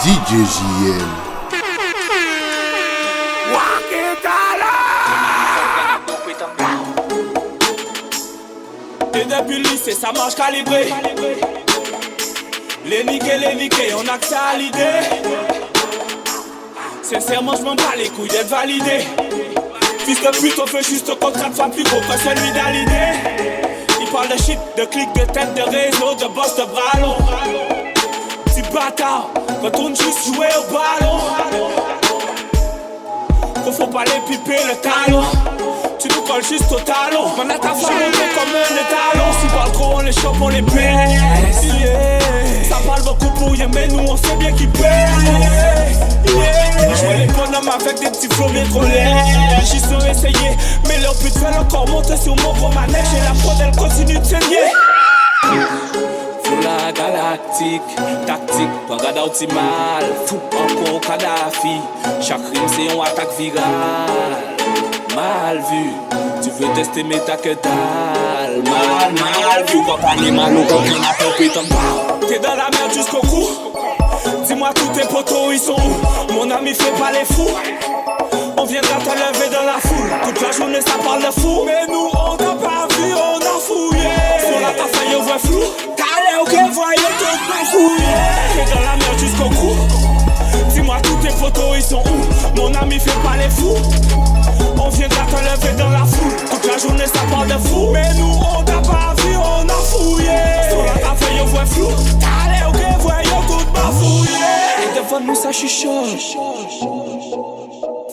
DJ JL. Et depuis le lycée, ça marche calibré. Les niqués, on a que ça à l'idée. Sincèrement, je m'en bats les couilles d'être validé. Fils de pute, on fait juste contrat de femme plus gros que celui d'Hallyday. Il parle de shit, de clics, de tête, de réseau, de boss, de bras longs. Petit bâtard, retourne juste jouer au ballon. Faut pas les piper le talon. Tu nous colles juste au talon. Man à ta femme, on est comme un étalon. Si parle trop, on les chope, on les baisse. Yeah. Ça parle beaucoup pour y mais nous on sait bien qu'ils pèsent. Yeah. Je vois les bonhommes avec des petits flots bien trop laids. J'y sont essayés, mais leur but fait encore monter sur mon gros manège. Et la prod elle continue de saigner. La galactique, tactique, prends garde optimal. Fou encore Kadhafi. Chaque rime c'est une attaque virale. Mal vu, tu veux tester mais t'as que dalle. Mal vu, quand t'as les malous, quand on a ton pétant. T'es dans la merde jusqu'au cou. Dis-moi tous tes potos ils sont où? Mon ami fait pas les fous. On viendra te lever dans la foule. Toute la journée ça parle de fou. Mais nous on t'a pas vu, on a fouillé. Sur la ta feuille on voit flou. Ok, voyez tout ma fouille. T'es dans la merde jusqu'au cou. Dis-moi tous tes photos ils sont où? Mon ami fait pas les fous. On viendra te lever dans la foule. Toute la journée ça parle de fou. Mais nous on t'a pas vu, on a fouillé. Sur la ta feuille on voit flou. Allez ok, voyez tout ma fouille. Et devant nous ça chuchote.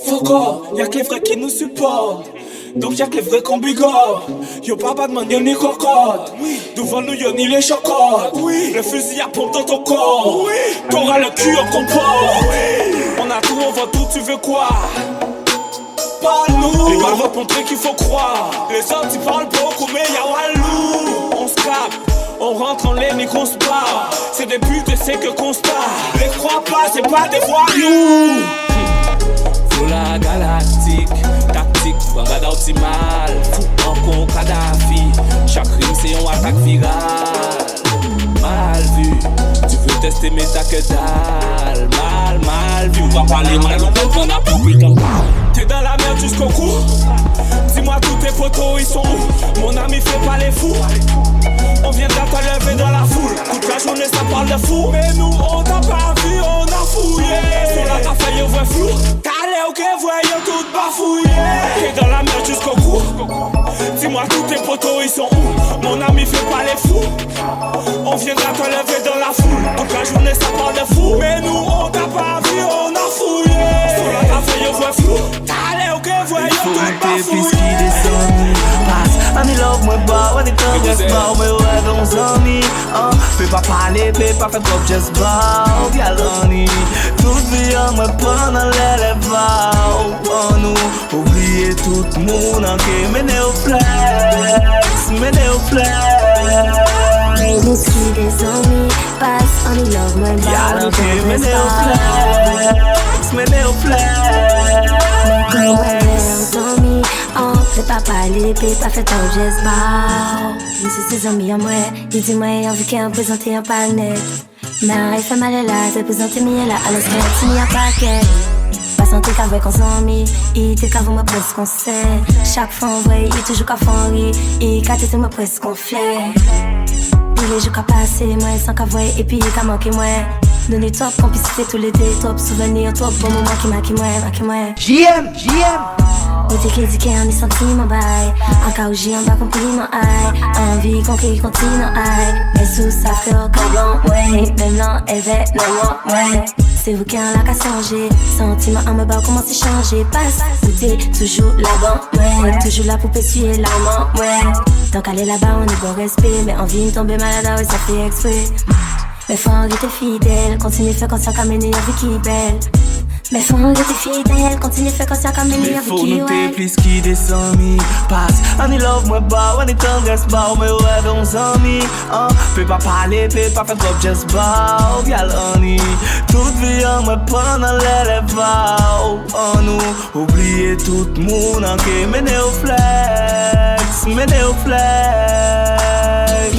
Fuck, y'a que les vrais qui nous supportent. Donc y'a que les vrais qu'on bigore. Y'a pas Batman, y'a ni cocotte. Devant nous y'a ni les chocottes. Le fusil à pompe dans ton corps. T'auras le cul en comporte. On a tout, on vend tout, tu veux quoi? Pas nous. Les balles vont montrer qu'il faut croire. Les autres ils parlent beaucoup mais y'a Walou. On se capte, on rentre en l'air et qu'on se barre. C'est des buts et c'est que constat. Les crois pas, c'est pas des voyous. La galactique, tactique, brigade optimale. Fou encore Kadhafi. Chaque rime c'est une attaque virale. Mal vu, tu veux tester mais t'as que dalle. Mal vu, on va parler mal, on comprend n'a pas putain. T'es dans la merde jusqu'au cou. Dis-moi tous tes potos ils sont où? Mon ami fait pas les fous. On viendra te lever dans la foule. Toute la journée ça parle de fou. Mais nous on t'a pas vu, on a fouillé. Sur la ta feuille on voit flou. Ok, voyons tout bafouillé. T'es dans la merde jusqu'au cou. Dis-moi tous tes potos ils sont où? Mon ami fait pas les fous. On viendra te lever dans la foule. Toute la journée ça parle de fou. Mais nous on t'a pas vu, on a fouillé. Sur la ta feuille on voit flou. Allez ok, voyons tout bafouillé. I'm in love with bar when it comes just bow. Me ouais dans amis. Peut pas parler, peut pas faire comme just bow. Galani. Toute vie on me prend dans l'élevage. Oh nous, oubliez tout le monde en qui mené au flex. Mené au flex. Nous qui des amis passe en in love with bar when it comes mené just au flex. Mené au flex. Comme des amis. On peut pas parler, peut pas faire ton geste bow. Mais c'est ses amis à moi. Il dit moi, on veut qu'elle présente un pannet. Mais il fait mal là, te présenter mieux là. Alors c'est un paquet. Pas santé qu'avec on s'en mis. Il te cave moi presque qu'on sait. Chaque fois on voit, il toujours qu'à fond rire. Il qu'à tête moi presque qu'on fait. Il les jours qu'à passer, moi sans qu'à voir. Et puis il qu'à manquer moi. Donner top complicité tout l'été. Top souvenir, top bon moment qui moi. JM. Ou t'es qui dit qu'il y a un sentiment bail. En cas où j'ai un bas compris non aïe. Envie qu'on qui continue non aïe. Et sous ça fait au câblan, ouais. Même là, elle va non, ouais. C'est vous qui en a qu'à changer. Sentiment en me bas, comment c'est changé. Passe, ou t'es toujours là-bas, ouais. Toujours la poupée suer l'amant, ouais. Donc aller là-bas, on est bon respect. Mais envie de tomber malade, ouais, ça fait exprès. Mais faut en rester fidèle. Continue faire conscient qu'à mener avec qui belle. Mais faut rester fidèle, continue faire conscient comme une Mais faut noter plus qui descend mi passe, on love moi bas, on est en reste bas, mais ouais dans amis. Peut pas parler, peut pas faire comme just bow. Galani, toute vie on me prend dans l'élevage. Oh nous, oubliez tout le monde en qui mené au flex.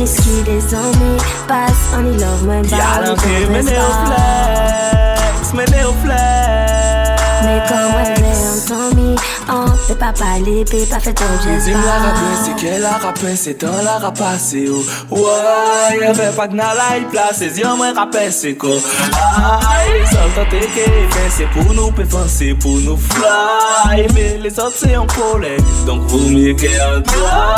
Risky des amis, passe, on y love, moi, Y'a l'entrée, mais néo-flex, mais néo-flex. Mais comme elle est en tommy, on peut pas parler, peut pas faire ton geste. Dis-moi la rapin, c'est qu'elle a rapin, c'est dans la rapace, oh. Ouais, y'en avait pas que n'a la y place, c'est y'a moins rapin, c'est quoi. Aïe, ça le temps c'est pour nous péfancer, pour nous fly. Mais les autres c'est en collègue, donc vous mieux qu'elle doit.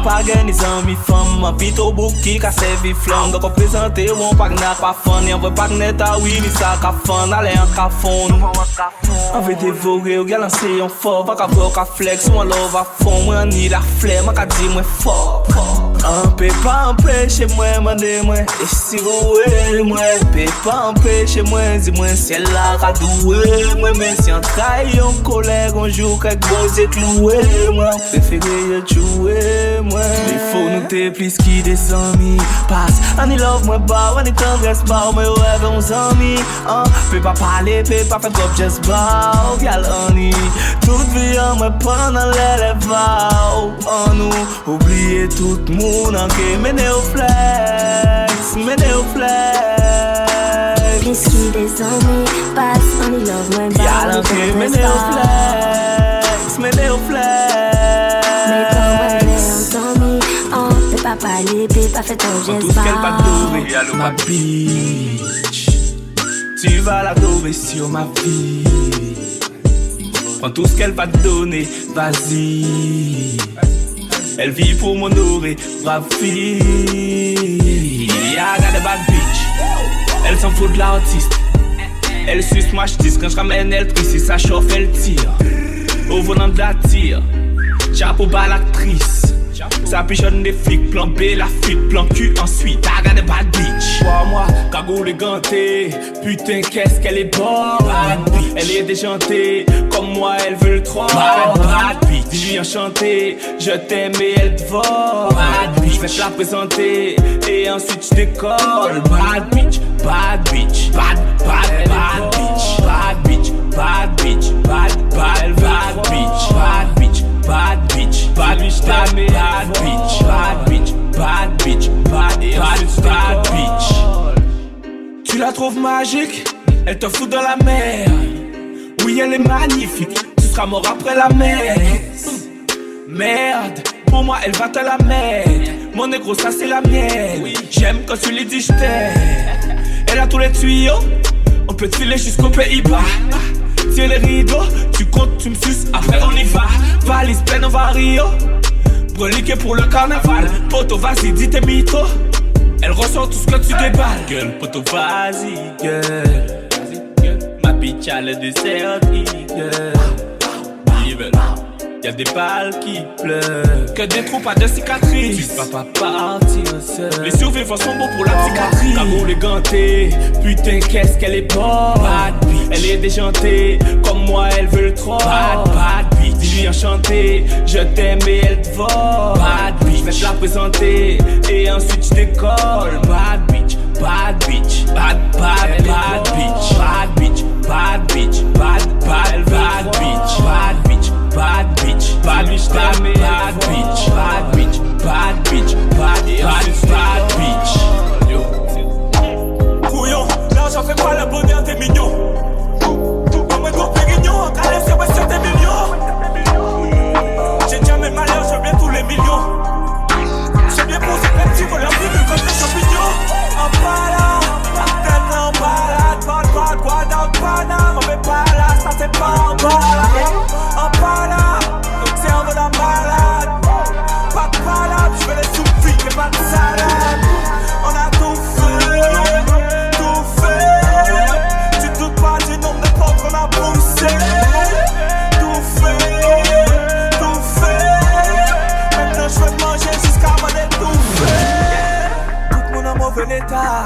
Pas gagner des amis femmes, vite au bouquet, qu'à servir flamme. Donc on présente, on pas que n'a pas fan, y'en veut pas que n'est à oui, ni ça qu'à fan, allez en cafon. On veut dévorer, on va lancer en fort, va qu'à voir qu'à flex, on love à fond, moi ni la flemme, on va dire moi fort. On peut pas empêcher moi, mandez moi, et si vous moi, peut pas empêcher moi, dis-moi si elle a radoué, moi, mais si on trahit un collègue, on joue qu'avec gros écloué, moi, préféré jouer, moi. Il faut nous te plus qui des amis, passe, on y love moi bas, on y tendresse pas, moi rêve on amis, peut pas parler, peut pas faire comme just bow, y'all honey, toute vie en moi pendant l'élève, en nous, oubliez tout le monde. Mais néo-flex, mais néo-flex. Risky des amis, passe, on y love, moi, y'a l'entrée, mais néo-flex, mais néo-flex. Mais comme elle est en tommy, on peut pas parler, peut pas faire ton geste. Tout ce qu'elle va trouver, allô ma bitch. Tu vas l'adorer sur ma vie. Prends tout ce qu'elle va te donner, vas-y. Elle vit pour m'honorer, brave fille. I got a bad bitch. Elle s'en fout de l'artiste. Elle suce moi j'tisse. Quand j'ramène elle triste, si ça chauffe elle tire. Au volant de la tire. Chapeau bas l'actrice. Ça pigeonne des flics, plan B la fuite, plan Q ensuite. I got a bad bitch. Crois-moi, cagoule et gantée. Putain qu'est-ce qu'elle est bonne. Elle est déjantée, comme moi elle veut le trop. Bad bitch, dis-lui enchanté. Je t'aime et elle te vole. Bad bitch, je vais te la présenter et ensuite je décolle. Bad bitch, bad bitch, bad bitch, bad bitch, bad bitch, bad bitch, bad bitch, bad bitch, bad bitch, bad bitch, bad bitch, bad bitch, bad bitch. Tu la trouves magique, elle te fout dans la mer. Oui, elle est magnifique, tu seras mort après la mer. Merde, pour moi elle va te la mettre. Mon négro, ça c'est la mienne. J'aime quand tu lui dis je t'aime. Elle a tous les tuyaux, on peut te filer jusqu'aux Pays-Bas. Tiens les rideaux, tu comptes, tu me suces, après on y va. Valise pleine, on va à Rio. Breliqué pour le carnaval. Poto, vas-y, dis tes mythos. Elle ressort tout ce que tu déballes. Gueule, poto, vas-y, gueule. Ma bitch a le dessert, gueule. Y'a des balles qui pleurent, que des trous, pas de cicatrices. Tu vas pas partir seul. Les survivants sont bons pour la cicatrice. Cagoule et gantée, putain qu'est-ce qu'elle est bonne. Bad bitch, elle est déjantée, comme moi elle veut le trop. Bad bitch, dis-lui enchanté, je t'aime et elle te vole. Bad bitch, je vais te la présenter et ensuite je décolle. Bad bitch, bad bitch, bad bitch, bad bitch, bad bitch, bad bitch, bad bitch, bad bitch, bad bitch, bad bitch, bad bitch, bad bitch, bad bitch, bad bitch. Couillon, l'argent fait pas le bonheur des millions. Comme un gros pérignon, calé c'est ouais sur tes millions. J'ai déjà mes malheurs, je viens tous les millions. J'ai bien posé plein de petits voleurs venus comme des champignons. En balade, tellement en balade, pas de quoi dans le Paname. On fait pas là, ça c'est pas en balade. En balade, c'est en mode en balade. Pas de balade, je veux les soupis, mais pas de salade. On a tout fait, tout fait. Tu te doutes pas du nombre de portes qu'on a poussé. Tout fait, tout fait. Maintenant je veux manger jusqu'à m'en étouffer. Tout le monde en mauvais état.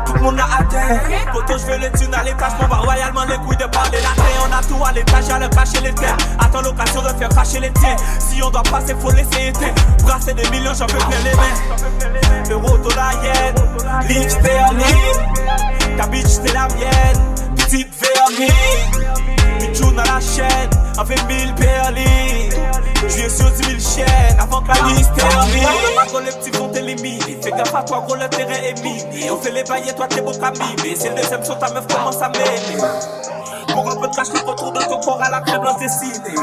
Tout le monde a atteint. Poto, je veux les thunes à l'étage. M'en va royalement les couilles de parler la tête. On a tout à l'étage, j'allais cracher les terres. Attends l'occasion de faire cracher les tiens. Si on doit passer, faut laisser éteindre. Brasser des millions, j'en peux plein les mains. Euro, dollar, yen. Ligue, sterling. Ta bitch, c'est la mienne. Petite vermine. Pichoun à la chaîne. On fait 1000 perlis. J'y sur 10 000 chaînes avant que la liste termine. Quand les petits vont t'éliminer, fais gaffe à toi, gros, le terrain est mini. On fait les baillets, toi t'es beau qu'à mimer. C'est le deuxième son, ta meuf commence à m'aimer. Pour un peu de cash, le retour de ton corps à la crème blanche dessinée.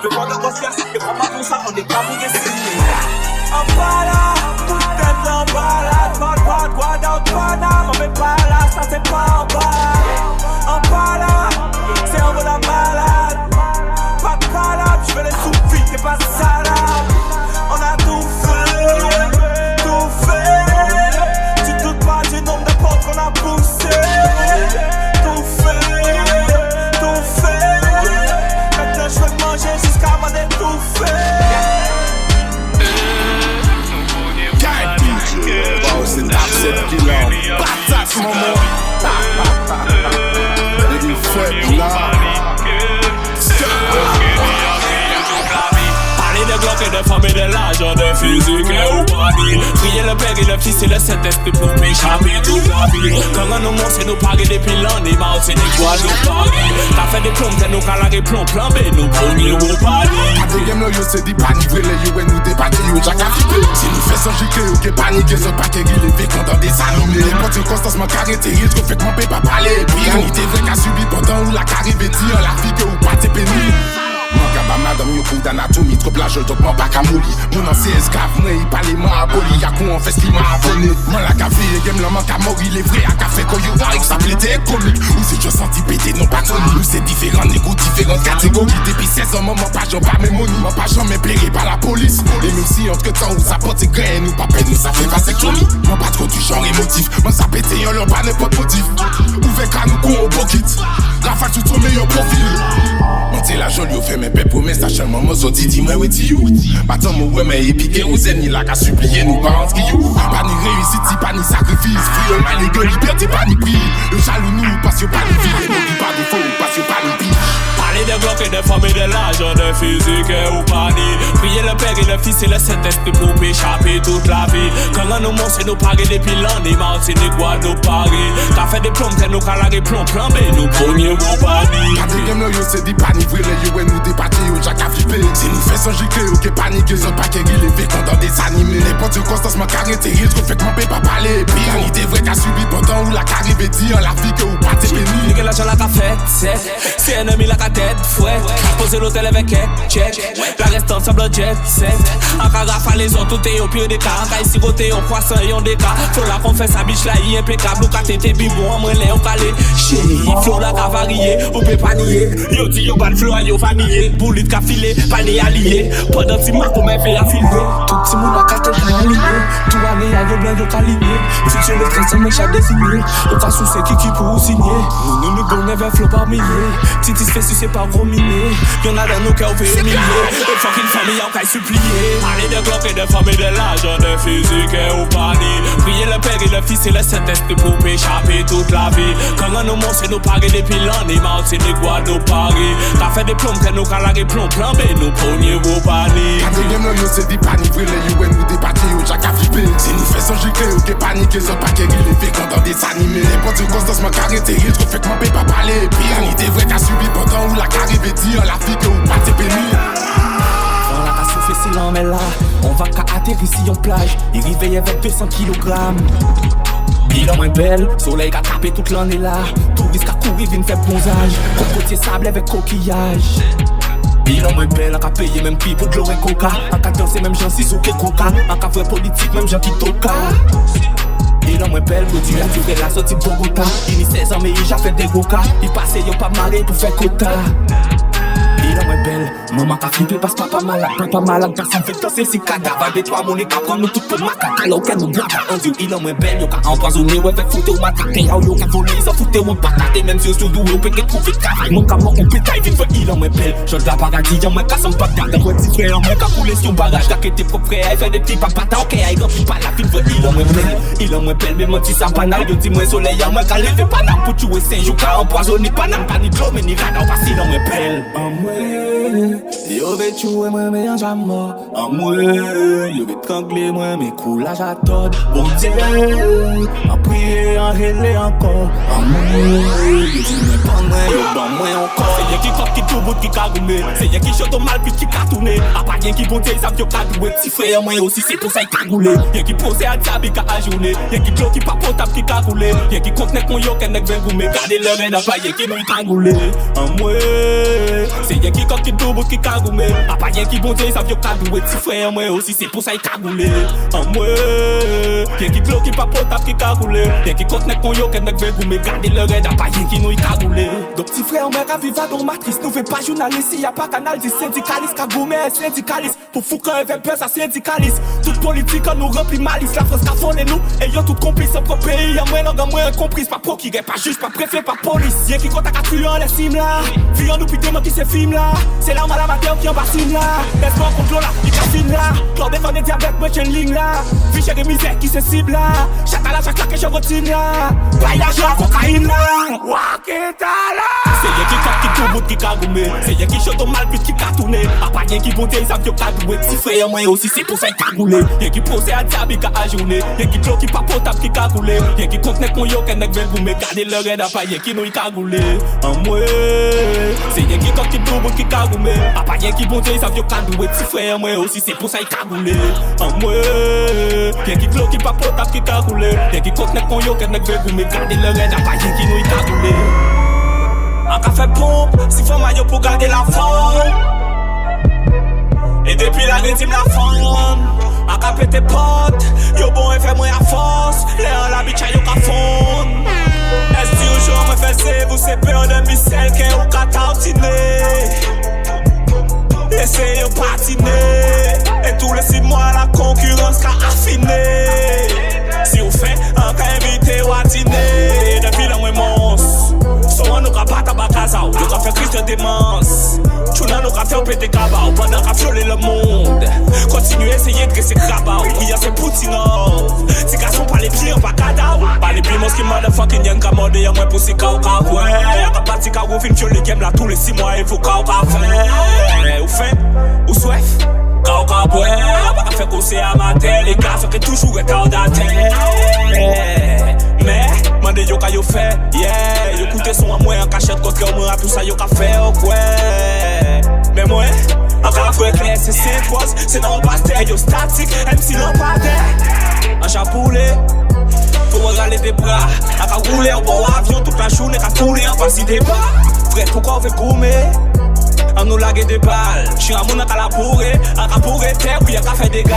Je vois de grosses versions, et vraiment pour ça, on est pas vous dessiner. En balade, toute tête en balade. Quoi dans Panama, mais pas là, ça c'est pas en balade. En balade, c'est en mode la malade. Pas de calade, je veux les sous-vies, t'es pas de salade. On a tout fait, tout fait. Tu te doutes pas du nombre de portes qu'on a poussé. Tout fait, tout fait. Maintenant je veux manger jusqu'à m'en étouffer. C'est Dapset Killer, patate maman. Et du fait là. Parler de Glock et de femmes et de l'argent, de physique et au body. Prier le Père et le Fils et le Saint-Esprit pour m'échapper toute la vie. Quand on nous montre, c'est nous parer depuis l'année, Martinique, Guadeloupe, Paris. T'as fait des plombs, t'es nous calarés plomb, plan B, nous premiers au Paris. A des games là, yo c'est des paniques, les yo et nous débattre, yo Jack a flippé. Si nous faisons gicle, yo qui panique, les autres paquets qui levés, qu'on dans des animés. Les potes, constance, mon carré, t'es riche, qu'on fait que mon père pas parler. Puis, on était vrai qu'à subir pendant où la carré dire la vie que ou pas t'es pénible. Mon gars, madame, yo cours d'anatomie, trop plageux, donc mon bac à molli. Mon ancien esclave, moi, il parlait, moi, aboli. Y'a qu'on en fait ce qu'il m'a abonné. Moi, la café, game, le manque à mort, il est vrai, à café, quand you voir, ça plaît, comique. Ou c'est juste senti pété, non pas tonique. Nous, c'est différent, négo, différentes catégories. Depuis 16 ans, maman, pas j'en pas mes monies. Mon pas jamais plairé par la police. Et même si, entre temps, où ça porte, c'est grain, nous, pas peine, nous, ça fait vasectomie. Moi, pas trop du genre émotif. Moi, ça pété, y'en leur pas n'importe motif. Ouvert qu'à nous, qu'on au bokit. Rafale tout ton meilleur profil. Monter la jolie, au fait mes pères promesses, t'as seulement mon zodi, dis-moi où est-tu? Maintenant, moi, ouais, mais épiqué aux ennemis, là, qu'à supplier nous, parents qui you. Pas ni réussite, pas ni sacrifice. Free, mal et gueule, liberté, pas ni prix. Le jaloux, nous, parce que pas ni vie. Et nous, pas de faux, parce que pas ni pire. Parler de Glock et de femmes et de l'argent, de physique et au panier. Prier le Père et le Fils et le Saint-Esprit pour m'échapper toute la vie. Quand on nous montre, c'est nous parer depuis l'année, Martinique, Guadeloupe, Paris. T'as fait des plombs, t'es nous calarés plomb, plan B, nous premiers au Paris. A des games là, yo c'est des paniques, les yo et nous débattre, yo Jack a flippé. Si nous faisons gicle, yo qui panique, les autres paquets qui levés, qu'on dans des animés. Les potes, constance, mon carré, t'es riche, qu'on fait que mon père pas parler. Puis, on était vrai qu'à subir pendant où la carré veut dire la vie que ou pas t'es pénible. Nigga l'argent la qu'a fait, c'est ennemi la qu'a tête, fouet. Poser l'hôtel avec check, la restante semble jet set. En carafe les autres, tout est au pire des cas. En cas ici, côté, on croissant et on déca. Faut la qu'on fait sa biche là, il est impeccable. Ou qu'à t'étais bibon, en moins, on calé. Chérie, flow la qu'a varié, ou peut pas nier. Yo dit yo ban flow, yo vanillé. Boulit qu'a filé, pas ni allié. Pendant que ma qu'on m'a fait la filmer. Tout petit monde a qu'à tête à aligner. Tout année, y'a yo blanc, yo qu'aligné. Fiction le trait, c'est mes chats désigné. Au cas où c'est qui pour signer. Nous donnons vers flow par milliers. Titi se fait sucer par gros minier. Y'en a dans nos cœurs, fait humilier. Et fucking famille, y'a qu'à supplier. Parler de Glock et de femmes et de l'argent, de physique et au panier. Prier le Père et le Fils et le Saint-Esprit pour m'échapper toute la vie. Quand on nous montre, c'est nous parer depuis l'année, Martinique, Guadeloupe, Paris. T'as fait des plombs, t'es nous calarés plomb, plan B, nous premiers au panier. A des games là, yo c'est des paniques, les yo et nous débattre, yo Jack a flippé. Si nous faisons gicle, yo qui panique, les autres paquets qui levés, qu'on dans des animés. Les potes, constance, mon carré, t'es riche, qu'on fait que mon père pas parler. Puis, on était vrai qu'à subir pendant où la carré veut dire la vie que ou pas t'es pénible. On a qu'à souffler si l'on est là. On va qu'à atterrir si on plage. Il réveille avec 200 kg. Il est moins belle, soleil qu'a tapé toute l'année là. Touriste qu'a couru, vient faire bronzage. Cocotier sable avec coquillage. Il est moins belle, on qu'a payé même prix pour de l'eau et coca. On qu'a dansé même gens si souké coca. On qu'a fait politique même gens qui toca. Il est moins belle, produit la durée la sortie de Bogota. Il a 16 ans mais il a fait des goka. Il passait yo pas marré pour faire quota. Il est moins belle, maman qu'a flippé parce que papa malade, personne fait danser si cadavre. Des trois monnaies qu'a prendre nous tout pour macaque. Alors qu'elle nous blague à un dieu, il est moins belle, yo qu'a empoisonné, ouais fait foutre ou macaque. Yo qu'a volé, ça foutre ou patate. Et même si on doué, on peut qu'être trouvé de travail. Mon camon, on peut tailler, il est moins belle. Je la paradis, y'a moins qu'à son bagdad. D'un petit frère, moins qu'à couler sur barrage. Qu'a qu'était propre frère, il fait des petits papatas. Ok, il remplit pas la fille, il est moins belle. Il est moins belle, mais mon petit sampanal. Yo dis moins soleil, y'a moins qu'à lever panam. Pour tuer 5 jours, qu'a empoisonné panam. Pas ni de l'eau, mais ni radar, parce qu'il est moins belle. Yo ve tuer moi mais en jamais en moi. Yo ve trangler moi mais coulage à tord. Bon Dieu, en prier, en relais encore. En moi, yo dis mais pas moi, yo ban moi encore. C'est y'a qui coque qui tout bout qui cagoumé. C'est y'a qui chante au mal puis qui cartonné. A pas y'a qui bon Dieu, ça vient cadoué. Petit frère moi aussi c'est pour ça il cagoulé. Y'a qui pose à diable qui a journé. Y'a qui clo qui pas potable qui cagoulé. Y'a qui compte qu'on yo qu'un nec ven goumé. Gardez le mène à pas y'a qui nous cagoulé. En moi, c'est y'a qui coque qui tout bout qui cagoumé. A pas y'a qui bon Dieu, ça vient cadoué. Petit frère moi aussi c'est pour ça il cagoulé. En moi, y'a qui clo qui pas potable qui cagoulé. Y'a qui compte qu'on yo qu'un nec ven goumé. Gardez le mène à pas y'a qui nous cagoulé. Donc petit frère moi viva dans matrice. Nous fait pas journaliste, y'a pas canal des syndicalistes. Cagoumé syndicaliste. Pour fou quand elle fait peur ça syndicaliste. Toute politique on nous remplit malice. La France qu'a fondé nous. Ayant tout complice en propre pays. Y'a moins langue, moins incomprise. Pas procureur, pas juge, pas préfet, pas police. Y'a qui contact à fuyant les cimes là. Fuyant nous putain qui se filme là. C'est l'arme à la matière qui en bassine là. Laisse-moi contrôle là, il caffine là. Pour défendre des diabètes, moi j'ai une ligne là. Fiche et misère qui se cible là. Chaque à la chaque que je routine là. Voyage à cocaïne là. Waketa là. C'est y'a qui coque qui tout bout qui cagoumé. C'est y'a qui chante au mal puis qui cartonné. A pas y'a qui bon Dieu, ça vient cadoué. Petit frère moi aussi c'est pour ça il cagoulé. Y'a qui pose à diable qui a journé. Y'a qui clo qui pas potable qui cagoulé. Y'a qui compte qu'on yo qu'un nec ven goumé. Gardez le raid à pas y'a qui nous cagoulé. En moi, c'est y'a qui coque qui tout bout qui cagoumé. A pas y'a qui bon Dieu, ça vient cadoué. Petit frère moi aussi c'est pour ça il cagoulé. En moi, y'a qui clo qui pas potable qui cagoulé. Y'a qui compte qu'on yo qu'un nec ven goumé. Gardez le raid à pas y'a qui nous cagoulé. Un café pompe, si faut maillot pour garder la forme. Et depuis la rétime la forme. Un café tes potes, yo bon et fait moins à force. L'air la bitch yo ka fond. Est-ce que toujours me fait c'est vous c'est peur de missel qu'est ou ka tautiner. Essayez de patiner. Et tous les 6 mois la concurrence qu'a affiné. Si vous faites un cas invité ou à dîner. Depuis la moins monstre. Souvent nous ka battre à Bakaza. Nous ka faire crise de démence. Chouna nous ka faire péter cabao. Pendant qu'a violer le monde. Continuez essayer de dresser crabao. Oui y'a c'est Poutinov. Si garçon pas les pieds on pas cadao. Pas les pieds mosqués motherfucking y'en ka morde. Y'a moins pour si kao ka ouais. Y'a ka parti ka ou fin violer game là tous les 6 mois. Il faut kao ka faire. Ou fait, ou soif. Kao ka boue. Pas ka faire conseil à ma tête. Les gars sont toujours retardataires. Mais, mande yo ka yo fait, yeah. Yo koute son à moi en cachette contre moi, tout ça yo ka fait, ouais. Mais moi, en cas de clair, c'est pose, c'est non pas yo statique, MC non pas en chapoulé. Faut regarder des bras, à ka rouler en bon avion toute la journée, ka couler en face des bras. Frère, pourquoi on fait gourmet? On nous lague des balles, j'suis un moun à la bourrée, à ka bourrée terre, puis à ka fait des gars.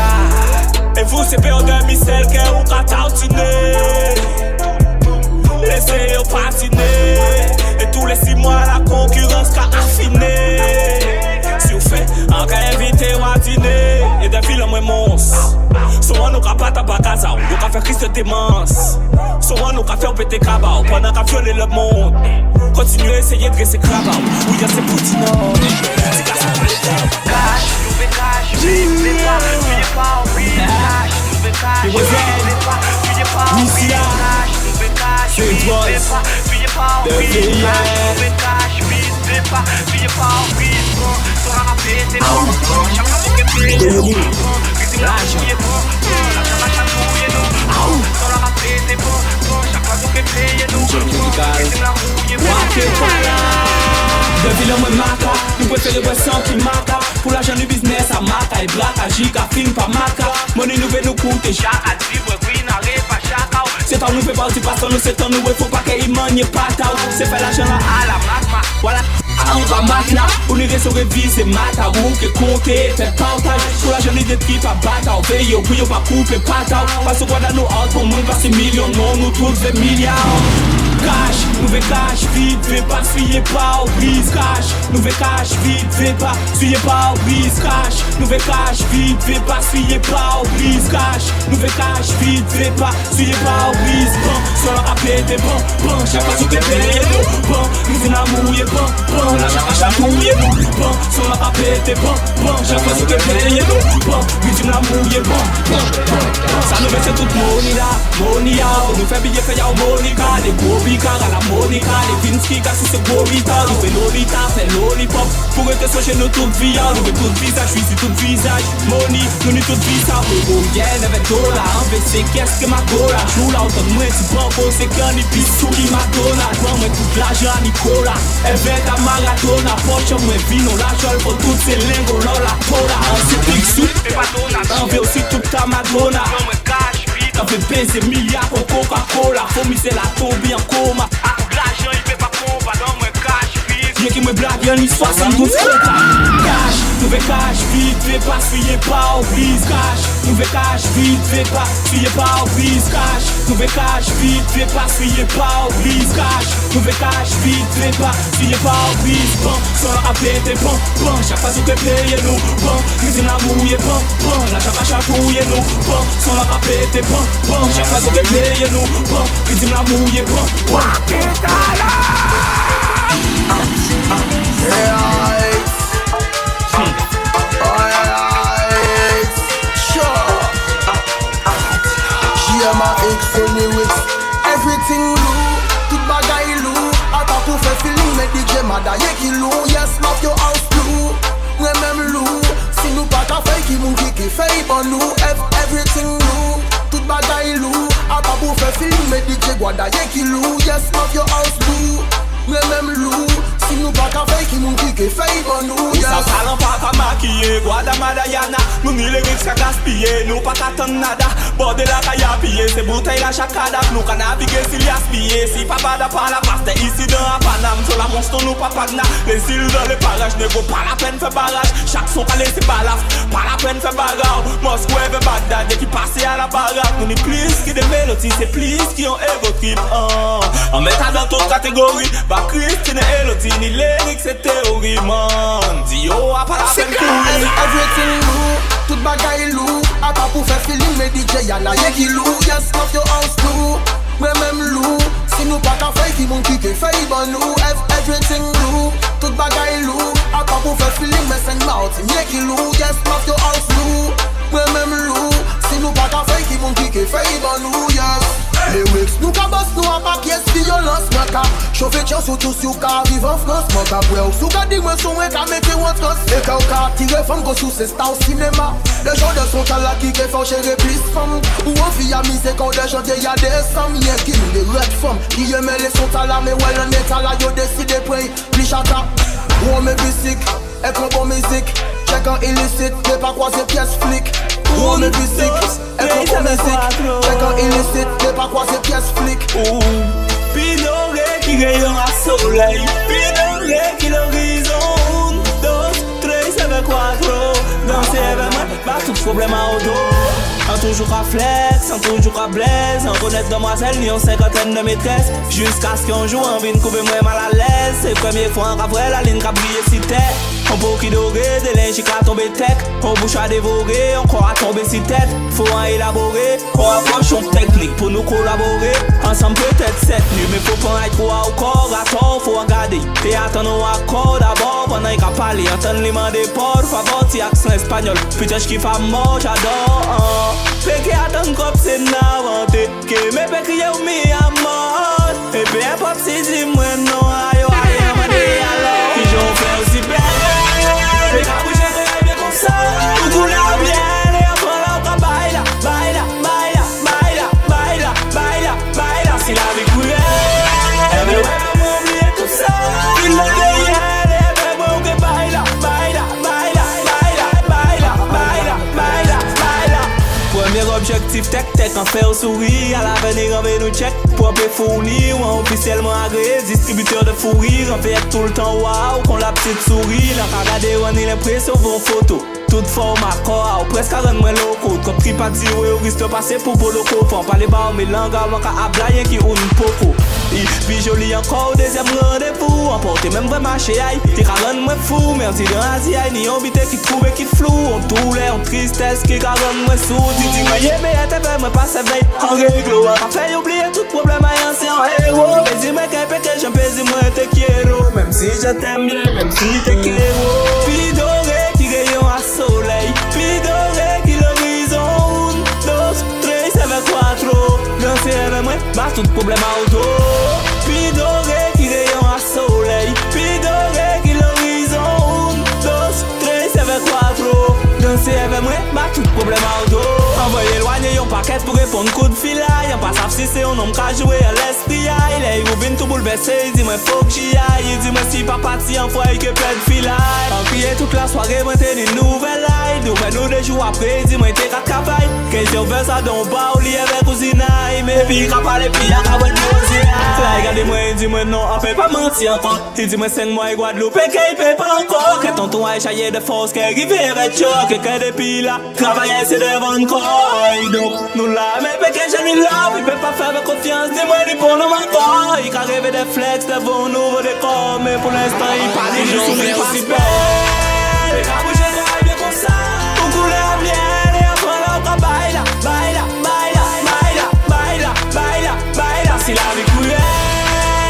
Et vous c'est peur de missel que ou ka tautiner. Laissez au patiner. Et tous les 6 mois la concurrence qu'a affiné. Si vous faites un cas invité ou à dîner. Et depuis le moins monstre. Souvent nous ka battre à Bakaza. Nous ka faire crise de démence. Souvent nous ka faire péter cabao. Pendant qu'a violer le monde. Continuez à essayer de dresser crabao. Oui y'a c'est Poutinov. C'est qu'à son cash, nous fait cash. Fuyez pas, fuyez cash. Nous fait cash, fuyez pas, fuyez cash. C'est toi, fuyez pas, fuyez cash. Fuyez pas, fuyez pas, fuyez pas. Sur la rapide, c'est bon. Chaque fois qu'on est payé, c'est bon. Fuyez pas, fuyez pas. La chatouille est nous. Sur la rapide, c'est bon. Chaque fois qu'on est payé, nous. Fuyez la rouille, depuis le mois maca, nous préférons voir sans qui maca. Pour l'argent du business, à maca et braca, giga, film, pas maca. Money nous veut nous coûter, chaka, vivre, oui, n'arrive pas chaka. C'est en nous fait partie, parce que nous c'est en nous, faut pas qu'il manie pas tao. C'est fait l'argent là à la magma, voilà. On va maintenant, on est sur réviser, mata, ou que compter, fait partage. Pour l'argent des tripes à battre, veille, ou puis on va couper patao. Parce que voilà nous autres, pour nous, passer millions, non, nous tous des milliards. Cash, nous veut cash, vite, fais pas, fuyez pas, brise, cash. Nous veut cash, vite, fais pas, fuyez pas, brise, cash. Nous veut cash, vite, fais pas, fuyez pas, brise, cash. Nous veut cash, vite, fais pas, fuyez pas, brise, bon. Sur la rapide, bon, chaque fois que tu t'es payé, bon. Nous venons mouiller, bon. bon, la chaque mouillé nous, bon, son la pété, bon, chaque fois ce que paye nous, bon, victime la mouillé, bon, ça nous met toute money là, money out, nous fait billet fait y'a Monica, les gros bicards à la Monica, les Vinsky, car si c'est gros vita, nous fait Lolita, fait lollipop, pour être soigner nous toute vie, nous fait tout visage, je suis tout visage, money, nous nous tout visage, oh yeah, avec dollar, en fait c'est qu'est-ce que ma cola, joue là, autant de moi, tu prends pour c'est qu'un épice, qui m'adonne, prends moi toute l'argent à Nicolas, elle fait ta maratona, poche moi vino, l'argent pour toutes ces lingots, la tola, c'est big soup, et pas donna, on veut aussi toute ta madonna, t'en fais baiser milliards pour Coca-Cola, faut miser la tombe en coma, à tout l'argent il fait pas combat, dans moi cash vite, bien qu'il me blague, y'en y 72 coca, cash, nous fais cash vite, fais pas fuyez pas au bise, cash, nous fais cash vite, fais pas fuyez pas au bise, cash, nous fais cash vite, fais pas fuyez pas au bise, cash, nous fais cash vite, fais pas fuyez pas au bise, bon, sans la pété, bon, chaque fois que paye nous, bon, nous la mouille, bon, la chaque mouille nous, bon, sans la pété, bon, chaque fois que paye nous, bon, nous la mouille, bon, everything low, tout bagay low. Ata pou fè feeling, mais DJ Mada ye ki low. Yes, love your house blue, mwen même low. Si nou pa ka fè ki moun ki fè bon nou. Everything low, tout bagay low. Ata pou fè feeling, mais DJ Gwada ye ki low. Yes, love your house blue, mwen même low. Si nou pa ka fè ki moun ki fè bon nou. Yes. Sa salon pa ka maquiller, Gwada Madayana. Nou ni lyrics ka gaspiller, nou pa ka tan nada. Borde la ka yapiller, c'est bouteille la chakada. Nou ka naviguer s'il y aspiller. Si pa bada pa la paste, ici dans la Paname. Sur la monstre nou pa pagna. Les îles dans les parages, ne vaut pas la peine faire barrage. Chaque son ka laisser balaf, pas la peine faire bagarre. Moscou et Bagdad, dès qui passe à la baraque. Nou ni plus qui des mélodies, c'est plus qui ont ego trip. En mettant dans toute catégorie, ba Christine et Elodie, ni lyrics c'est théorie, man. Dio a pas la peine courir. Everything low, tout bagay low. Ata pou fè feeling, mais DJ Yana ye ki low. Yes, love your house low, mwen même low. Si nou pa ka fè ki moun ki fè bon nou. Everything low, tout bagay low. Ata pou fè feeling, mais seng mouth ye ki low. Yes, love your house low, mwen même low. Si nou pa ka fè ki moun ki fè bon nou. Yes. Lyrics nou ka boss nou a pa pièce violence. Mwen ka chauffé chance ou tous you ka arrive en France. Mwen ka brè ou sou ka di mwen son mwen ka mette ou trans. E ka ou ka tire femme go sou se sta au cinéma. Les gens de son talent qui font chérir plus femme. Ou on fille à mise quand des gens y'a des sommes. Y'a qui nous les red femmes qui aiment les son talent. Mais ouais l'on est talent yo décide près plus chata. Ou on met musique et qu'on bon musique. Check en illicite, mais pas quoi c'est pièce flic. Ou on met musique et qu'on bon musique. Check en illicite, mais pas quoi c'est pièce flic. Pinore qui rayon à soleil. Pinore qui l'horizon. 1, 2, 3, 7, 4. Dans ces événements, pas tout problème à auto. On toujours à flex, on toujours à blaise. On connaît demoiselle, ni on cinquantaine de maîtresses. Jusqu'à ce qu'on joue, on vient couper moi mal à l'aise. C'est première fois on après la ligne qui a brillé si tête. On peut qui doré, des linges qui a tombé tech. On bouche à dévorer, on croit à tomber si tête. Faut en élaborer, on approche une technique pour nous collaborer. Ensemble peut-être cette nuit, mais faut pas être trop au corps. À tort, faut regarder. Et attendre un accord d'abord pendant qu'il a parlé. Entendre les mains des portes, favor, si accent espagnol. Putain, je kiffe à mort, j'adore. Fait qu'il attend comme c'est n'inventé. Que mes pécriers ou mis à mort. Et peu importe si dis-moi non, aïe, aïe, m'a dit alors. Qui j'en fais aussi bien. Et quand vous gérez bien comme ça, vous coulez bien. Et après là, on va baila, baila, baila, baila, baila, baila, baila. Si la vie coulait, et bien ouais, on va oublier tout ça. Il l'a dit, et bien bon, que baila, baila, baila, baila, baila, baila, baila, baila. Premier objectif tech, en faire au sourire. À l'avenir, on veut nous check. Pour peu fournir, ou officiellement agréé. Distributeur de fou rire, on fait tout le temps waouh. Qu'on la petite souris, là, regarder, on est l'impression vos photos. Tout format corps, presque à rendre moins loco. Comme tri pas dire, au risque de passer pour loco. Faut en parler bas, mais langue, on va hablayer qui ou une poco. Et puis joli encore, deuxième rendez-vous. Emporter même vrai marché, aïe. T'es qu'à rendre moins fou, mais on dit dans Asie, aïe. Ni habité qui trouve et qui flou. On douleur, on tristesse, qui qu'à rendre moins sourd. Dis, moi, yé, mais t'es fait, moi, pas sa veille. En règle, on fait oublier tout problème, aïe, c'est un héros. Mais dis-moi, qu'un pété, j'en pèse, moi, t'es qui héros. même si je t'aime bien, même si t'es kéro. Puis doré qui rayon à soleil, puis doré qui l'horizon. 1, 2, 3, 7, 4. Danser avec moi, bat tout problème à auto. Puis doré qui rayon à soleil, puis doré qui l'horizon. 1, 2, 3, 7, 4. Danser avec moi, bat tout problème à auto. Envoyez éloigner yon paquet pour répondre coup de fil. Y'en pas savent si c'est un homme qui a joué à l'esprit. Il est Robin tout bouleversé, il dit moi faut que j'y aille. Il dit moi si pas parti en fois il que plein de filaille. En crié toute la soirée, moi t'es une nouvelle aille. Nous deux jours après, il dit moi t'es 4 capailles. Qu'est-ce qu'on veut ça dans le bar, il y avait cousinaille. Mais puis il a parlé, puis il a cabane de regardez-moi, il dit moi non, on peut pas mentir encore. Il dit moi 5 mois et Guadeloupe, et qu'il paye pas encore. Que tonton a échaillé de force, qu'il arrive avec choc. Et que depuis là, travailler c'est devant le corps. Donc nous là, mais que je lui love, il peut pas faire avec confiance. Dis-moi, il pour nous encore. Il a rêvé des flex devant un nouveau décor. Mais pour l'instant, il parle des gens qui sont aussi belles. Il a bougé de bien comme ça. Pour couler à bien, et après l'autre, baila, baila, baila, baila, baila, baila, baila. Si la vie coulait,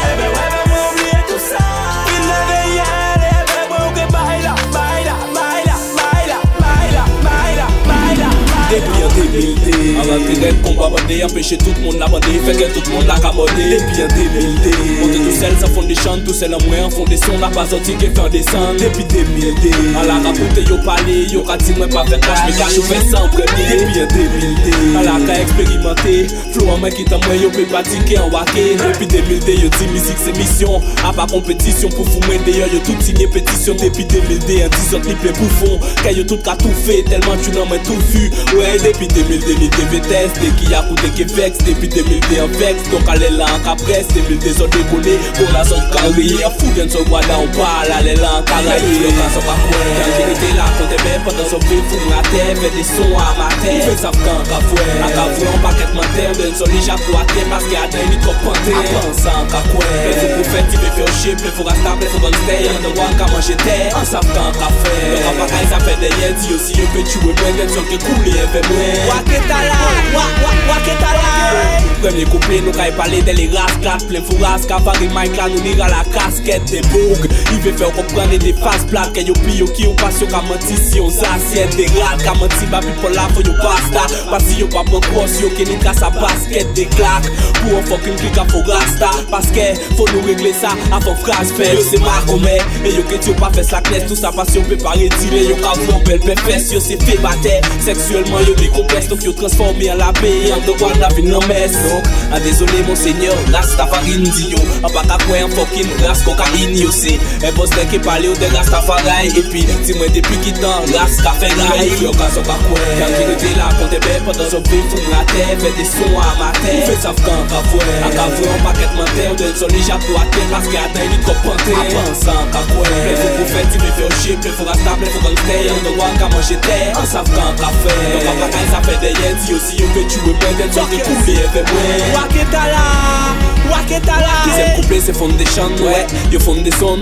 eh ben ouais, ben moi oublier tout ça. Il ne veille rien, eh ben moi oublier baila, baila, baila, baila, baila, baila, baila. Depuis en 2000, avant de combat bandé, empêcher tout le monde la bandé, fait que tout le monde la cabodé. Depuis en 2000, on est tout seul, ça fond des chants, tout seul en moins, en fond des sons, n'a pas sorti qui fait en descendre. Depuis 2000, à la rapote, yo parlé, yo ka dit moi pas fait cash, mais cash, yo fait ça en premier. Depuis en 2000, à la ka expérimenté, flow en main qui t'a moi, yo peut pratiquer en waké. Depuis 2000, yo dit musique c'est mission, à pas compétition pour fumer d'ailleurs, yo tout signé pétition. Depuis 2000, en 10 autres, plein bouffon, car yo tout ka tout fait, tellement tu n'en mets tout vu. Ouais, depuis 2000, l'idée test, dès qu'il y a coûté qui vex, depuis 2000 en vex, donc allez là en capresse, 2000 sont décollés, pour la zone carrée, fou bien se voir là, on parle, allez là en carré, le cas sont pas quoi, quand j'étais là, quand t'es bien, pendant son fil, fou la terre, fait des sons à ma terre, fait ça quand cafoué, à cafoué, en paquet menteur, donne son lit, j'appuie à terre, parce qu'il y a d'un lit trop panté, à penser en cafoué, mais faut pour faire, tu me fais au chip, mais faut rester, mais faut rester, on doit qu'à manger terre, en savent quand café, le rapacage, ça fait des yens, dit aussi, je peux tuer, mais d'un son qui coule, et fait moins. Premier couplet, nous quand il parlait de les rasclates, plein fourras, cafari, Mike là, nous n'ira la casquette des bourgs. Il veut faire comprendre des faces plates, que yo pio qui ou passion, qu'a menti si on s'assiette des rats, qu'a menti, babi pour la faut yo pasta. Parce que yo pas bon cross, yo qui n'est qu'à sa basket des claques. Pour un fucking clic à faut rasta, parce que faut nous régler ça avant phrase fait. Yo c'est Marcomé, et yo que tu pas fait slackness, tout ça passion peut pas retirer, yo qu'a vu belle péfesse, yo c'est fait battre. Sexuellement yo décomplexe, donc yo transformé en la paix, en de quoi la vie non messe. Donc, désolé mon seigneur, Rastafarine dit yo, en pas qu'à quoi un fucking ras cocaïne yo c'est. Un boss qui parle de Rastafari, et puis dis-moi depuis qui temps, Rastafari. Yo quand son pas quoi, quand il était là, quand t'es belle, pendant son pays, fou la terre, fait des sons à ma terre. Fait ça quand cafoué, à cafoué en paquet menteur, donne son lit j'appuie à terre, parce qu'il y a d'un lit trop panté. À pensant cafoué, mais faut pour faire, tu me fais au chip, mais faut rester, mais faut rester, on doit qu'à manger terre. En savent quand café, donc en paquet ça fait des yens, dit aussi yo que tu veux moins d'être sur des couples, et fait moins. Deuxième couplet c'est foundation, ouais, yo fond des sons.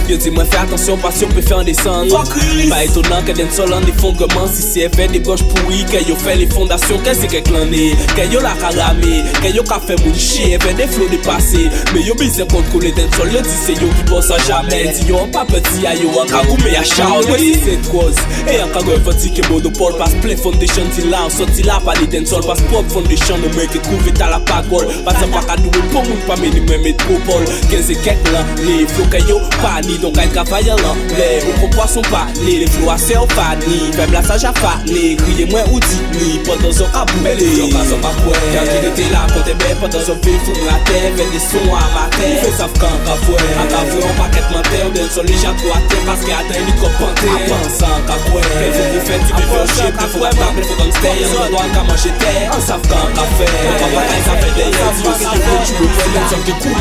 Yo dis moi fais attention parce qu'on peut faire descendre. Pas étonnant que d'un sol en effondrement. Si c'est fait des branches pourries, que yo fait les fondations, que c'est que l'année, que yo la caramé, que yo ka fait mon chien, fait des flots dépassés. Mais yo besoin contrôler d'un sol, yo dit c'est yo qui bosse à jamais. Dis yo pas petit à yo, en cagoumé à chao. Moi si c'est cause, et en cagou fatigué monopole. Parce que plein foundation dit là, on sorti là, pas les d'un sol. Parce que propre foundation, le mec qui trouve à la pagole. Parce que pas qu'à nous, pour moun pas minimum métropole. 15 et quelques là, les flots que yo pas ni. Donc un travail là, les ou poisson pas, les flots à serre pas ni. Faible la sage à pas, les crier moins ou dit ni. Pendant son cabou, mais les gens sont pas quoi. Quand il était là, quand t'es belle, pendant son pays, fou la terre, fait des sons à ma terre. Fait ça quand cafoué, à cafoué en paquet menteur, donne son lit j'appuie à terre, parce qu'il y a d'un lit trop panté. À pensant cafoué, mais faut pour faire, tu me fais au chip, mais faut rester, mais faut rester, on doit qu'à manger terre. En savent quand café, on va pas ça fait des yeux, si tu veux faire des gens qui coulent.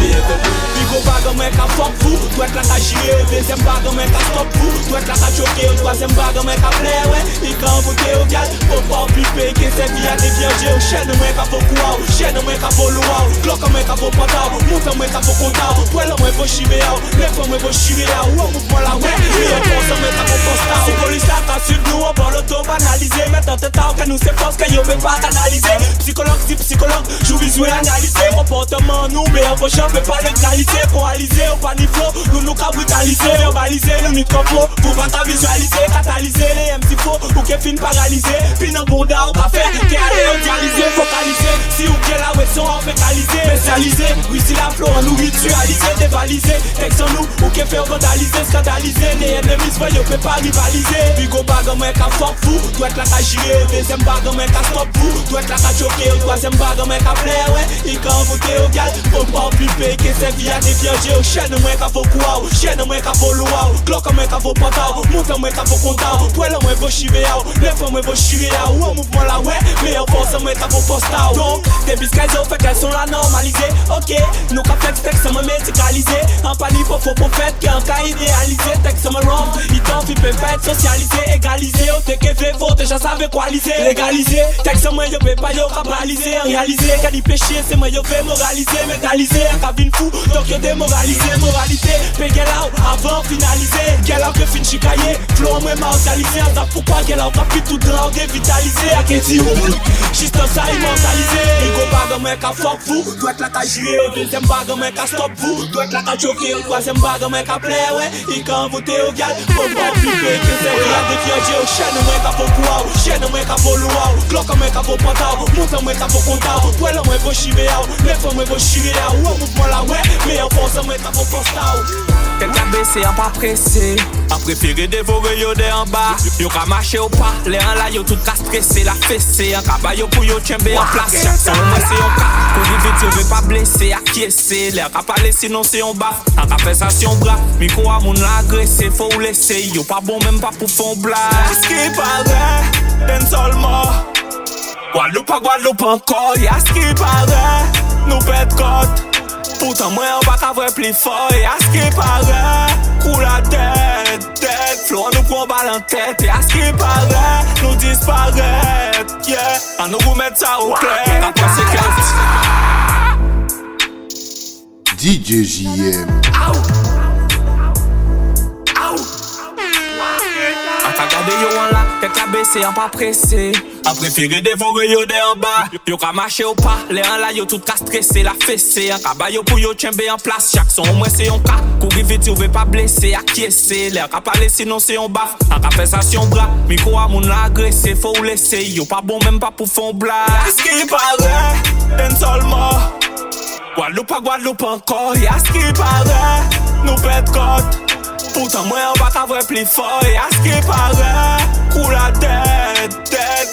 Bigo bagan men ka fuck fou, toi la ka chier, deuxième bagan men ka stop fou, toi la ka choquer, troisième bagan men ka plaire, ouais, il ka envoûter au gal, faut pas flipper, que c'est bien des vieux, chaîne men ka faut quoi, chaîne men ka faut loin, clock men ka faut pantal, monte men ka faut content, toi là men faut chier, les femmes men faut chier, ou mouvement la ouais, et on pense men ka faut constant, si police la ka sur nous, on va l'auto banaliser, maintenant t'es tard, nous c'est force que yo peut pas canaliser. Psychologue, si psychologue, joue visuel analyser. Comportement nous, mais en prochain peut pas neutraliser. Coaliser, au pas niveau, nous qu'a brutaliser. Verbaliser, nous n'y compos, pour pas ta visualiser. Catalyser les MC faux, ou qu'est fin paralysé. Puis dans bourda, ou café, qu'est allé dialyser, focaliser. Si ou qu'est la ouais son en fécaliser. Spécialisé, oui si la flot en nous ritualiser. Dévaliser, texte en nous, ou qu'est fait vandaliser, scandaliser. Les ennemis, voyez, peut pas rivaliser. Puis go bag en mec à fuck vous, doit être la qu'à girer. Deuxième bag en mec à stop vous, doit être la qu'à choquer. Troisième bag en mec à plaire, ouais. Il quand voter au gal, faut pas flipper. Que c'est via des viager au chien de mec à faux quoi, chien de mec à faux loa, glock en mec à faux pantao, monte en mec à faux comptao, poil en mec à faux chivéao, lève en mec à faux chivéao, ou en mouvement là ouais, mais en force en mec à faux postao. Donc, des biscailles fait qu'elles sont là normalisées. Ok, nous qu'a fait texte en médicalisé. En pali pour faux prophète, qui en cas idéalisé. Texte en wrong, il t'en fit peut-être socialisé, égalisé. Au TKV, faut déjà savoir qualiser, légaliser. Texte en moi, yo peut pas yo capitaliser, réaliser. Qu'a dit péché, c'est moi yo fait moraliser, métalliser. Un cabine fou, donc yo démoralisé. Moralité, pégé là avant finaliser. Quelle a que fin chicaillé, flow en moi mortalisé. Attends pourquoi quelle a pas tout drogue vitalisé. A qu'est-ce que juste ça immortalisé. Il go bag en mec à fuck vous, doit être la qu'à girer. Deuxième bag en mec à stop vous, doit être la qu'à choquer. Troisième bag en mec à plaire, ouais. Il quand voter au gal, faut pas flipper. Que c'est rien de viager au chien en mec à faux quoi, chien en mec à faux loa, glock en mec à faux pantao, monte en mec à faux comptao, poil en mec à faux chivéao, lève en mec à faux chivéao, ou en mouvement là ouais, mais en force en mec à faux postao. Quelqu'un baissé, en pas pressé. A préféré dévorer yo de en bas. Yo ka marcher ou pas, les en là yo tout ka stressé. La fessé, en kaba yo pou yo tchembe en place. Chaque son moi c'est un cas, pour vite yo veut pas blesser, acquiescer. Les en ka parler sinon c'est un bas. En ka faire ça si on bras, micro à moun la agressé, faut ou laisser. Yo pas bon même pas pour fond blague. Ce qui paraît, d'un seul mort. Guadeloupe encore, y'a ce qui paraît, nous pète côte. Pourtant moi on va qu'à voir plus fort, y'a ce qui paraît, coule la tête, flow nous prend balle en tête, y'a ce qui paraît, nous disparaît, yeah, à nous remettre ça au clair, à conséquence. DJ JM. Regardez yo en là, tête à baisser, en pas pressé. A préféré dévorer yo de en bas. Yo ka marcher ou pas, les en là yo tout ka stressé. La fessé, en kaba yo pou yo tchembe en place. Chaque son au moins c'est un cas, courir vite yo veut pas blesser, acquiescer. Les en ka parler sinon c'est un baf. En ka faire ça si on bras, micro à moun la agressé, faut ou laisser. Yo pas bon même pas pour fond blague. Ce qui paraît, d'un seul mort. Guadeloupe encore, y'a ce qui paraît, nous pète côte. Pourtant moi on va qu'à voir plus fort, y'a ce qui paraît, coule la tête,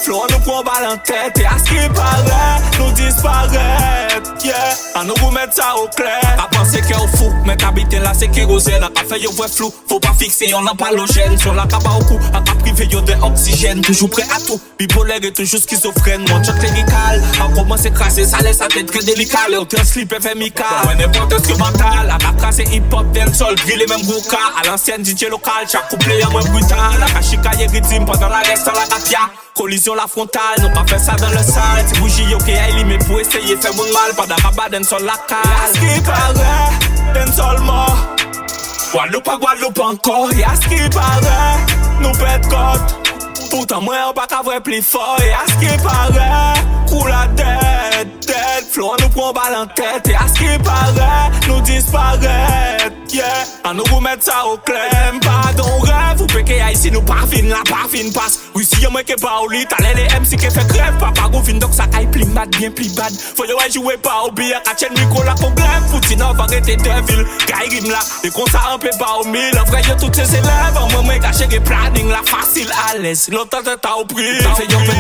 flow nous prend balle en tête, y'a ce qui paraît, nous disparaît, yeah, à nous remettre ça au clair. A penser que au fou, mais qu'habiter là c'est kérosène. A ka fait yo vrai flou, faut pas fixer, on n'a pas l'ogène. Sur la kaba au cou, a ka privé yo de oxygène. Toujours prêt à tout, bipolaire et toujours schizophrène. Mon choc lyrical, a commencé craser, ça laisse sa tête très délicat. Le train slip FMIK, ouais n'importe ce que mental. A ka tracé hip-hop, dancehall, grill les mêmes gros cas. À l'ancienne DJ local, chaque couplet y'a moins brutal. La kachika y'a rythme pendant la reste à la kapia. Collision la frontale, nous pas fait ça dans le sale. Si bougie yo qui a limé pour essayer faire mon mal. Pas d'arabat dancehall la cale. Y'a ce qui paraît, d'un seul mort. Guadeloupe encore, y'a ce qui paraît, nous pète côte. Pourtant moi on va qu'à voir plus fort, y'a ce qui paraît, coule la tête, flow nous prend balle en tête, y'a ce qui paraît, nous disparaît, yeah, à nous remettre ça au clair. Pardon rêve, vous péquez ici nous parfine, la parfine passe. Oui si y'a moi qui pas au lit, t'allais les MC qui fait crève, papa gouvine donc ça caille plus bad, bien plus bad. Faut y'a jouer pas au billet, qu'à tienne micro la qu'on glaive, Poutine va arrêter de ville, gaille rime là, et qu'on ça un peu pas au mille, en vrai y'a toutes ces élèves, en moi caché des planning, la facile à l'aise. Longtemps t'as au prix. T'as fait yon 20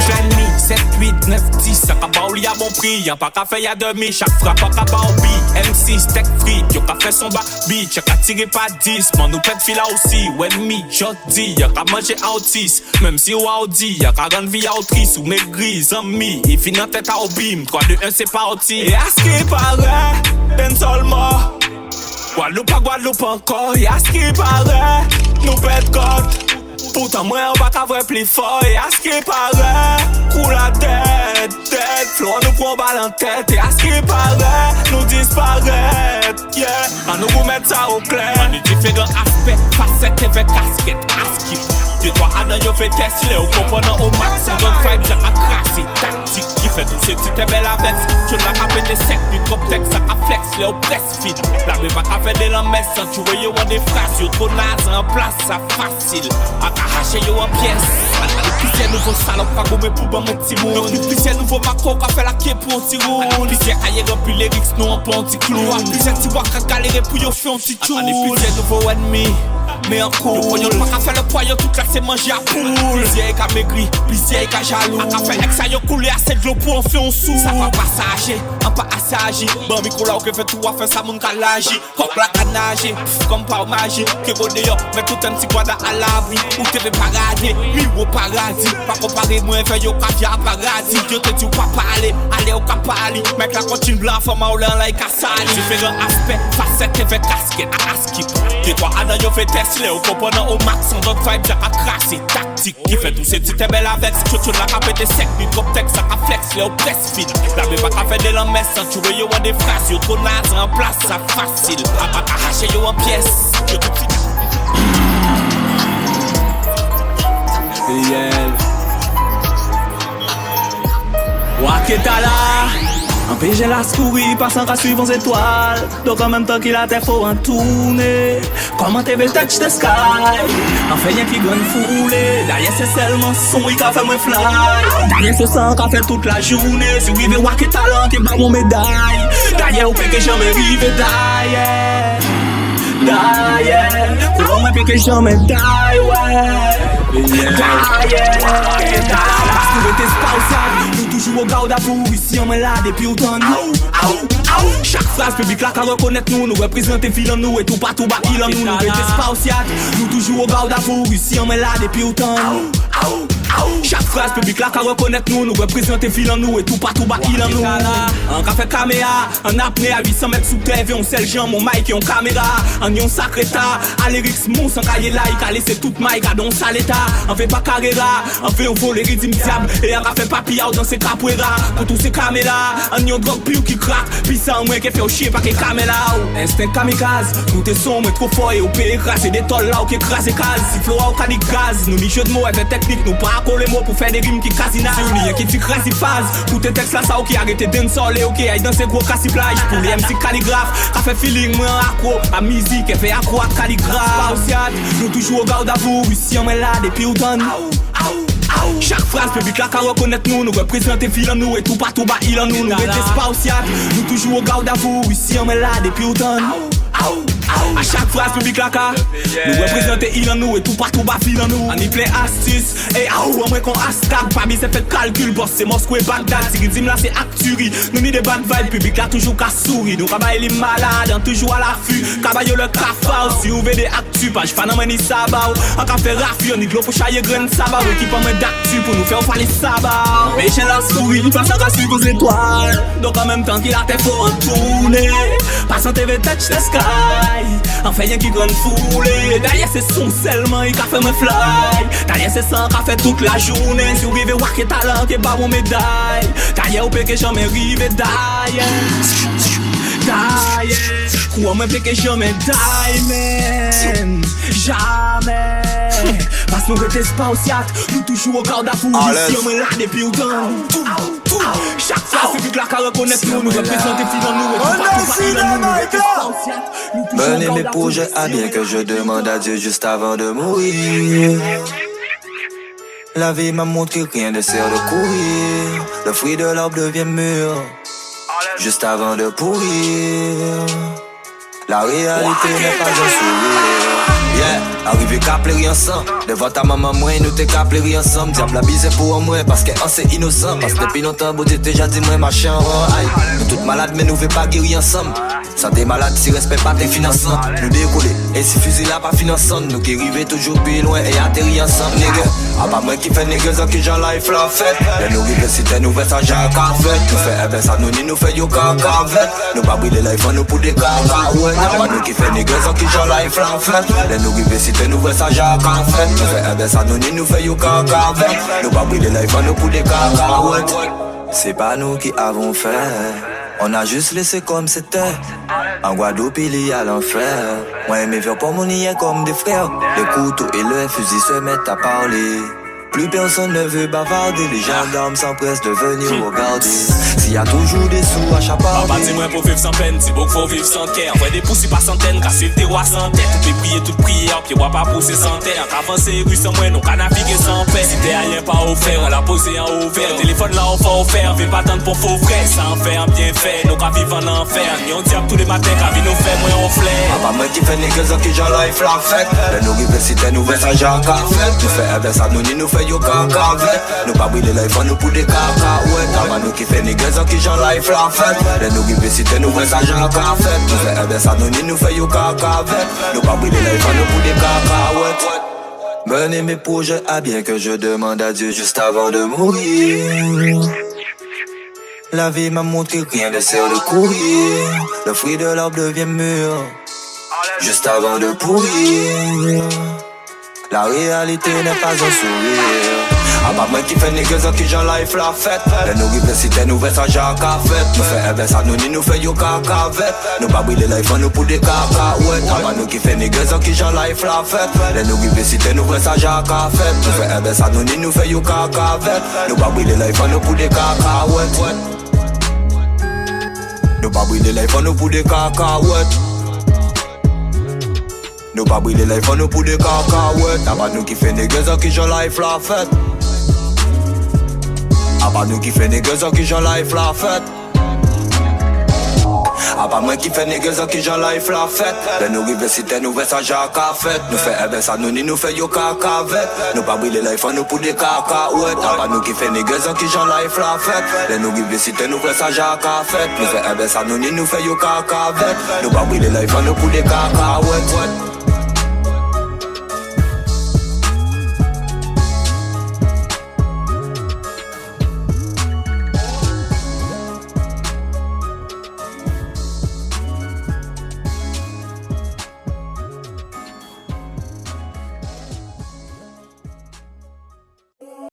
7, 8, 9, 10. Ça ka ba ou li a bon prix. Y'a pas ka fait y'a demi. Chaque frappe pas ka ba ou bi. M6 tech free. Yo ka fait son bas beat. Y'a ka tiré pas 10. Man nous pète fila aussi. When me jodi. Y'a ka manger autis. Même si ou audi. Y'a ka rendre vie autrice. Ou négris. Zami. Il finit en tête à au bim. 3, 2, 1 c'est parti. Et à ce qui paraît. D'un seul mort. Guadeloupe encore. Y'a ce qui paraît. Nous pète côte. Pourtant moi on va qu'à voir plus fort, y'a ce qui paraît, coule la tête, flow nous prend balle en tête, y'a ce qui paraît, nous disparaît, yeah, à nous remettre ça au clair. On est différents aspects, facettes avec casquette, aski. Des trois années yo fait test, les au comprenant au max. On donne vibe, ça a crassé, tactique. Qui fait tout c'est tu t'es belle avec. Tu n'as qu'à faire des secs, du top texte, ça a flex, les au press feed. La bébé a fait des lamesses, sans tu vois yo en des phrases. Yo trop naze en place, ça facile. A arracher yo en pièces. A l'épicer nouveau salope, pas gommé pour ban mon petit monde. L'épicer nouveau maco, qu'a fait la quai pour un petit round. L'épicer aïe rempli les rix, non en pas un petit clou. L'épicer tu vois qu'a galéré pour yo faire un petit tour. L'épicer nouveau ennemi. Mais en cours, le poignon pas qu'à faire le poignon, toute la c'est manger à poule. Plusieurs qu'a maigri, plusieurs qu'a jaloux. A qu'à faire ex à yo coulé à 7 l'eau pour en faire un sou. Ça va passager, en pas assagi. Bon micro là, ou que fait tout à faire ça mon calagi. Hop la canage, comme par magie. Que go d'ailleurs, mais tout un petit quadra à l'abri. Ou te fait parader, mi au paradis. Pas comparer moi, fait yo caviar paradis. Yo te dis ou pas parler, aller au capali. Mec la continue blanc, format ou l'un like à sali. Différents aspects, facette et fait casquette à askip. Des trois années yo fait test. Au comprenant au max, on donne vibe, ça a crassé, tactique. Qui fait tout c'est tu t'es belle avec. Tu n'as qu'à faire des secs, du top texte, ça a flex, les au press feed. La bébé a fait des lamesses, sans tu vois yo en des phrases. Yo trop naze en place, ça facile. A arracher yo en pièces. Yo tout petit. Waketala empêcher la courir, passant qu'à suivre les étoiles. Donc en même temps qu'il a tes faux en tourner. Comment t'es touch the sky? En fait y'a qui gagne foulée. Derrière c'est seulement son qui a fait moi fly. Derrière ce sang qu'a fait toute la journée. Si vous vivez Waketala qui bat mon médaille. Derrière ou peut que jamais vive d'ailleurs. D'ailleurs, pour moi peut que jamais die, ouais. D'ailleurs, parce que t'es spousal. Nous toujours au garde à vous, ici on est là depuis autant. Chaque phrase publique là qu'à reconnaître nous. Nous représenter fil en nous et tout partout bas il en nous. Nous t'es spousal. Nous toujours au garde à vous, ici on est là depuis autant. Chaque phrase publique là qu'à reconnaître nous. Nous représenter fil en nous et tout partout bas il en nous. Un café caméra, un apnée à 800 mètres sous terre. Et on sait le genre, mon mic et on caméra. Un yon sacré ta, Alérix mon sans cahier là. Il a laissé toute mic à don sale état. On fait pas carrera, on fait un vol et rythme diable. Et on a fait papillard dans ses capoeira. Pour tous ces caméras, un yon drogue pire qui craque. Puis ça en moins qui fait au chien pas que caméra. Instinct kamikaze, nous t'es sombre trop fort et au pays écrasé des tolls là ou qui écrase et case. Si flow ou canique gaz, nous ni jeu de mots avec technique. Nous pas coller les mots pour faire des rimes qui casina. Si on y a qui t'écrase et phase. Tout tes textes là ça ou qui arrête d'un sol et ok aille dans ces gros casse-plage. Pour les MC calligraphe, qu'a fait feeling moi accro. À musique et fait accro à calligraphe. Nous toujours au garde à vous, ici on est là depuis autant. Chaque phrase publique là qu'à reconnaître nous. Nous représenter fil en nous et tout partout bas il en nous. Nous mettez spatial. Nous toujours au garde à vous, ici on est là depuis autant. A chaque phrase publique là qu'à nous représenter il en nous et tout partout bas fil en nous. On y plein astuce et en moins qu'on hashtag. Pas bien c'est fait calcul, boss c'est Moscou et Bagdad. Si dim là c'est acturi. Nous ni des bad vibes public là toujours qu'à sourire. Nous cabaye les malades, toujours à l'affût. Cabaye le cafard, si vous voulez des actus. Pas je pas ni sabbat. On ca fait raffion, ni glo pour chailler grain sabbat. Équipe en main d'actu pour nous faire parler sabbat. Mais j'ai la souris, passant qu'à suivre aux étoiles. Donc en même temps qu'il a tes faux retourner. Passant TV touch the sky. En fait y'a qui grande foulée. Derrière c'est son seulement il a fait me fly. Derrière c'est ça qu'a fait toute la journée. Si vous vivez Waketala qui bat mon médaille. Derrière vous peut que jamais rive d'ailleurs. D'ailleurs, ou moi peut que jamais die man. Jamais. Parce que nous restons spatial. Nous toujours au garde à fou. Ici on est là depuis autant. Chaque fois c'est vu là qu'à reconnaître nous. Nous représenter fil en nous et tout partout il en nous. Nous restons spatial. Mener mes projets à bien que je demande à Dieu juste avant de mourir. La vie m'a montré que rien ne sert de courir. Le fruit de l'arbre devient mûr juste avant de pourrir. La réalité n'est pas un sourire. Yeah, arrivé qu'à pleurer ensemble. Devant ta maman, moi, nous t'es qu'à pleurer ensemble. Diable la bise pour moi, parce qu'en c'est innocent. Parce que depuis longtemps, beauté déjà dit moi, machin. Nous toutes malades, mais nous ne pas guérir ensemble. Santé malade, si respect pas tes financements. Nous décoller, et si fusil là pas finançant. Nous qui arrivons toujours plus loin et atterrir ensemble, nègre. Ah, pas moi qui fait nègre, ça qui j'en life la fête. Et nous arrivons si t'es nous fait ça, j'ai un café. Nous fait ça, nous ni nous fait yo cacavet. Nous pas brûler life, nous pour des cacahuètes. Pas nous qui fait nègre, ça qui j'en life la fête. Nous arrivons si t'es nouveau ça j'ai qu'à faire. Nous fait ça nous ni nous fait yo cacavet. Nous pas brûler life nous pour des cacahuètes. C'est pas nous qui avons fait On a juste laissé comme c'était. En Guadeloupe il y a l'enfer. Moi et mes vieux pour mon y est comme des frères. Les couteaux et le fusil se mettent à parler. Plus personne ne veut bavarder. Les gendarmes s'empressent de venir regarder. S'il y a toujours des sous à chaparder. Papa dis-moi pour vivre sans peine, c'est beau qu'il faut vivre sans terre. Envoie des pousses par centaines, car c'est le terroir sans tête. Toutes prier, toutes prières, puis on va pas pousser sans terre. Qu'avancer rue sans moi, nous qu'à naviguer sans paix. Si t'es rien pas offert, on l'a posé en haut vert. Téléphone là on va offert, ville pas attendre pour faux frais. Sans faire bien fait, nous qu'à vivre en enfer. Ni on diable tous les matins, qu'à vie nous fait, moi on flaire. Papa moi qui fait négocier qui j'en life la fête. Le nous université nous fait ça Jacques à fête. Nous fait avec ça, nous ni nous fait yo caca avec. Nous pas brûler life, nous pour des cacahuètes. Papa nous qui fait négocier qui j'en life la fête. Le nous université nous fait ça Jacques à fête. Nous fait avec ça, nous ni nous fait yo caca avec. Nous pas brûler life, nous pour des cacahuètes. Mener mes projets à bien que je demande à Dieu juste avant de mourir. La vie m'a montré que rien ne sert de courir. Le fruit de l'arbre devient mûr juste avant de pourrir. La réalité n'est pas un sourire. Ah bah moi qui fait négocier qui j'en life la fête. Les nous universités nous fait ça Jacques à fête. Nous fait un ça nous ni nous fait yo caca avec. Nous pas brûler life nous pour des cacahuètes. Ah bah nous qui fait négocier qui j'en life la fête. Les nous universités nous fait ça Jacques à fête. Nous fait un ça nous ni nous fait yo caca avec. Nous pas brûler life nous pour des cacahuètes. Nous pas brûler life nous pour des cacahuètes. Nous pas brûler life nous pour des cacahuètes. Ah bah nous qui fait négocier qui j'en life la fête. Ah bah nous qui fait négocier qui j'en life la fête. Ah bah moi qui fait négocier qui j'en life la fête. Les nous universités nous fait ça Jacques à fête. Nous fait ça nous ni nous fait yo caca avec. Nous pas brûler life nous pour des cacahuètes. Ah bah nous qui fait négocier qui j'en life la fête. Les nous universités nous fait ça Jacques à fête. Nous fait ça nous ni nous fait yo caca avec. Nous pas brûler life nous pour des cacahuètes.